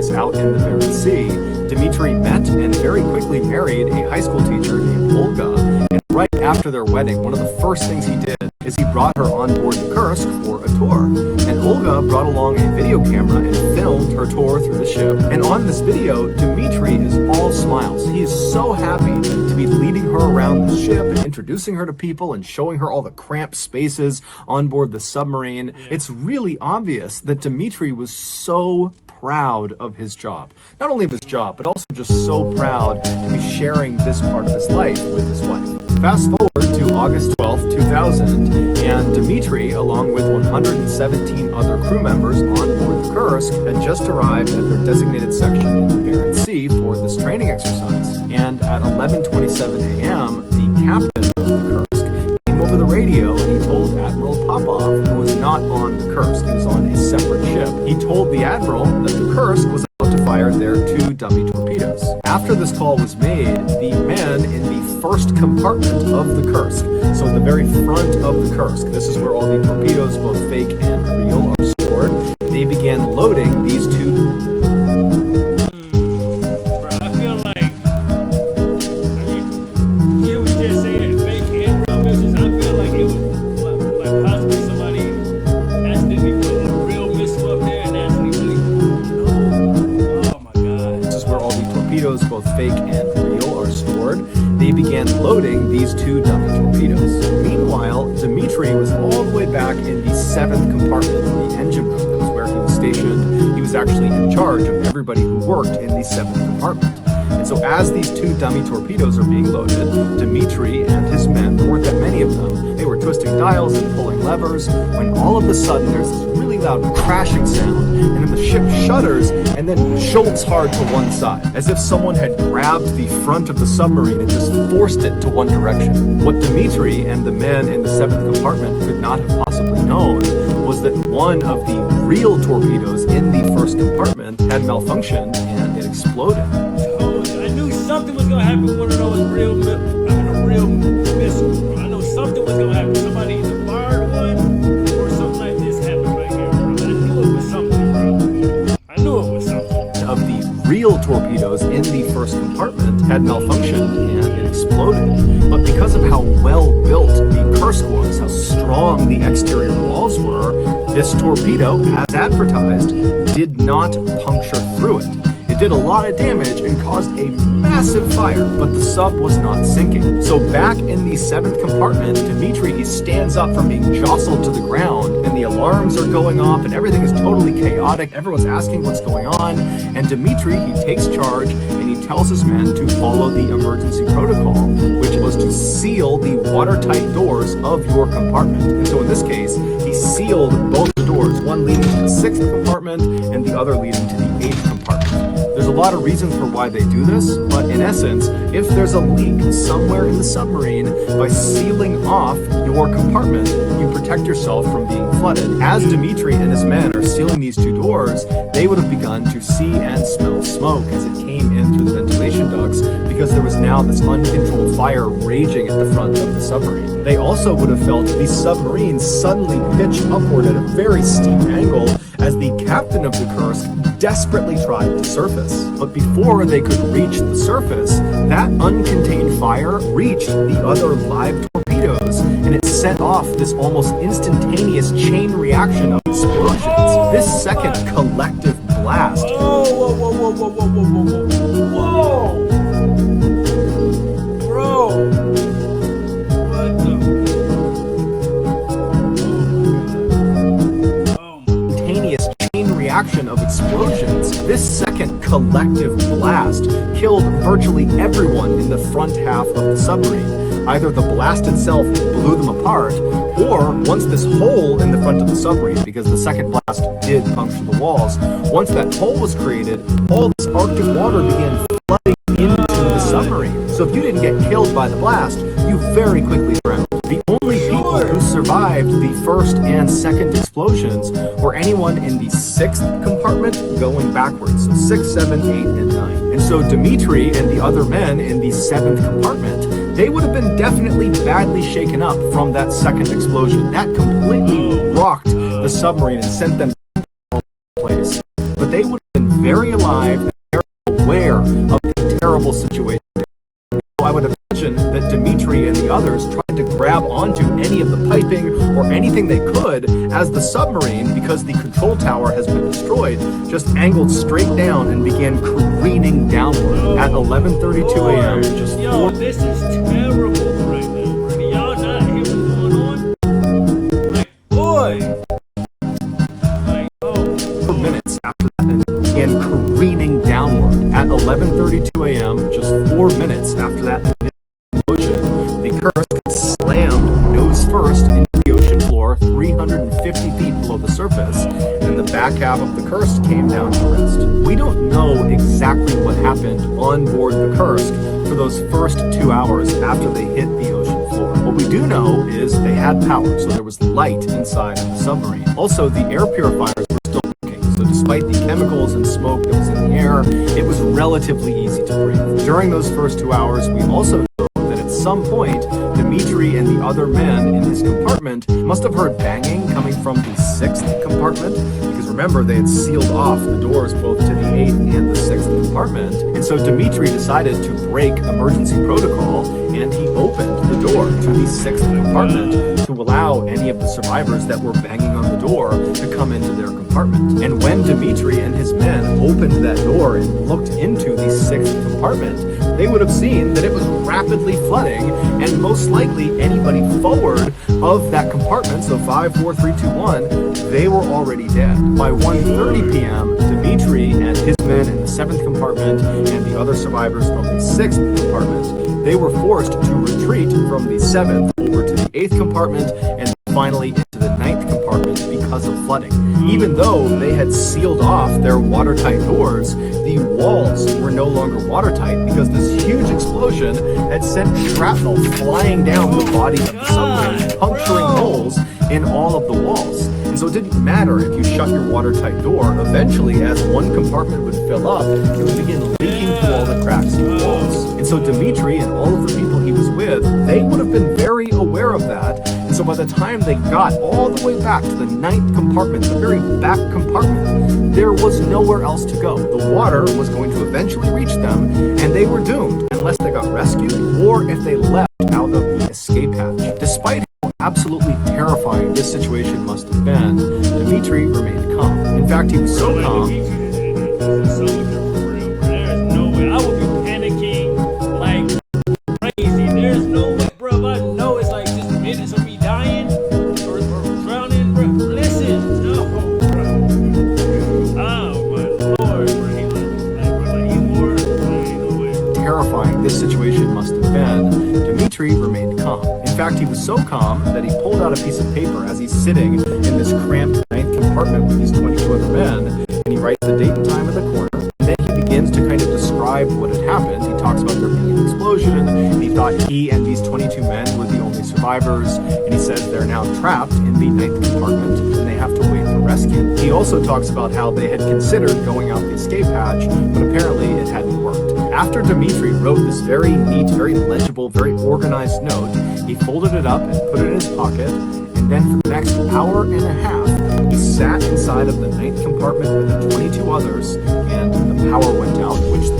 paradise out in the Barents Sea, Dmitri met and very quickly married a high school teacher named Olga. And right after their wedding, one of the first things he did is he brought her on board the Kursk for a tour. And Olga brought along a video camera and filmed her tour through the ship. And on this video, Dmitri is all smiles. He is so happy to be leading her around the ship and introducing her to people and showing her all the cramped spaces on board the submarine. It's really obvious that Dmitri was so proud of his job. Not only of his job, but also just so proud to be sharing this part of his life with his wife. Fast forward to August 12th, 2000, and Dmitri, along with 117 other crew members on board the Kursk, had just arrived at their designated section in the Barents Sea for this training exercise. And at 11:27 a.m., the captain of the Kursk came over the radio and he told Admiral Popov, who was not on the Kursk, he was on a separate ship. He told the Admiral that the Kursk was about to fire their 2 dummy torpedoes. After this call was made, the men in the first compartment of the Kursk, so the very front of the Kursk, this is where all the torpedoes, both fake and real, are stored, they began loading these 2... both fake and real, are stored. They began loading these 2 dummy torpedoes. Meanwhile, Dmitri was all the way back in the 7th compartment, the engine room. That was where he was stationed. He was actually in charge of everybody who worked in the 7th compartment. And so as these 2 dummy torpedoes are being loaded, Dmitri and his men, there weren't that many of them, they were twisting dials and pulling levers, when all of a sudden there's this really loud crashing sound, and then the ship shudders and then jolts hard to one side, as if someone had grabbed the front of the submarine and just forced it to one direction. What Dmitri and the men in the 7th compartment could not have possibly known was that one of the real torpedoes in the 1st compartment had malfunctioned and it exploded. I knew something was going to happen with one of those real missiles, bro. I know something was going to happen. Somebody either fired one or something like this happened right here, bro. I knew it was something, bro. I knew it was something. Of the real torpedoes in the 1st compartment had malfunctioned and it exploded. But because of how well built the Kursk was, how strong the exterior walls were, this torpedo, as advertised, did not puncture through it. It did a lot of damage and caused a massive fire, but the sub was not sinking. So back in the 7th compartment, Dmitri, he stands up from being jostled to the ground, and the alarms are going off, and everything is totally chaotic. Everyone's asking what's going on, and Dmitri, he takes charge, and he tells his men to follow the emergency protocol, which was to seal the watertight doors of your compartment. And so in this case, he sealed both the doors, one leading to the 6th compartment, and the other leading to the 8th compartment. There's a lot of reasons for why they do this, but in essence, if there's a leak somewhere in the submarine, by sealing off your compartment, you protect yourself from being flooded. As Dmitri and his men are sealing these 2 doors, they would have begun to see and smell smoke as it came in through the ventilation ducts, because there was now this uncontrolled fire raging at the front of the submarine. They also would have felt the submarine suddenly pitch upward at a very steep angle as the captain of the Kursk desperately tried to surface. But before they could reach the surface, that uncontained fire reached the other live torpedoes, and it set off this almost instantaneous chain reaction of explosions. This second collective blast. Whoa, whoa, whoa, whoa, whoa, whoa, whoa, whoa, whoa. Bro. What the? Instantaneous chain reaction of explosions. This second collective blast killed virtually everyone in the front half of the submarine. Either the blast itself blew them apart, or once this hole in the front of the submarine, because the second blast did puncture the walls, once that hole was created, all this Arctic water began flooding into the submarine. So if you didn't get killed by the blast, you very quickly drowned. The only people who survived the first and second explosions were anyone in the 6th compartment going backwards, so 6, 7, 8, and 9. And so Dmitri and the other men in the 7th compartment, they would have been definitely badly shaken up from that second explosion. That completely rocked the submarine and sent them to a place. But they would have been very alive alive. They're aware of the terrible situation. I would imagine that Dmitri and the others tried to grab onto any of the piping or anything they could as the submarine, because the control tower has been destroyed, just angled straight down and began careening downward at 11:32 a.m. Just Yo, this is terrible right now, bro. Y'all not hear what's going on? Like, boy. Like, oh. 4 minutes after that, and began careening downward at 11:32 a.m. Just 4 minutes after that explosion, the Kursk slammed nose first into the ocean floor 350 feet below the surface, and the back half of the Kursk came down to rest. We don't know exactly what happened on board the Kursk for those first 2 hours after they hit the ocean floor. What we do know is they had power, so there was light inside of the submarine. Also, the air purifiers were still working, so despite the chemicals and smoke that was in the air, it was relatively easy to breathe. During those first 2 hours, we also know that at some point, Dmitri and the other men in his compartment must have heard banging coming from the 6th compartment, because remember, they had sealed off the doors both to the 8th and the 6th compartment. And so Dmitri decided to break emergency protocol, and he opened the door to the 6th compartment to allow any of the survivors that were banging on the door to come into their compartment. And when Dmitri and his men opened that door and looked into the 6th compartment, they would have seen that it was rapidly flooding, and most likely anybody forward of that compartment, so 5, 4, 3, 2, 1, they were already dead. By 1:30 p.m., Dmitri and his men in the 7th compartment and the other survivors from the 6th compartment, they were forced to retreat from the 7th over to the 8th compartment and finally into the 9th compartment because of flooding. Even though they had sealed off their watertight doors, the walls were no longer watertight because this huge explosion had sent shrapnel flying down the body of the submarine, puncturing holes in all of the walls. And so it didn't matter if you shut your watertight door. Eventually, as one compartment would fill up, it would begin leaking through all the cracks in the walls. And so Dmitri and all of the people he was with, they would have been very aware of that. And so by the time they got all the way back to the 9th compartment, the very back compartment, there was nowhere else to go. The water was going to eventually reach them, and they were doomed unless they got rescued or if they left out of the escape hatch. Despite how absolutely terrifying this situation must have been, Dmitri remained calm. In fact, he was so calm. There's no way. I would be panicking like crazy. There's no way, bro. I know it's like just minutes of me dying or drowning, bro. Listen, no, bro. Oh my lord, bro. Terrifying this situation must have been, Dmitri remained calm. In fact, he was so calm that he pulled out a piece of paper as he's sitting in this cramped 9th compartment with these 22 other men, and he writes the date and time in the corner, and then he begins to kind of describe what had happened. He talks about there being an explosion, he thought he and these 22 men were the only survivors, and he says they're now trapped in the 9th compartment, and they have to wait for rescue. He also talks about how they had considered going out the escape hatch, but apparently it hadn't worked. After Dmitri wrote this very neat, very legible, very organized note, he folded it up and put it in his pocket, and then for the next hour and a half, he sat inside of the 9th compartment with the 22 others, and the power went out, which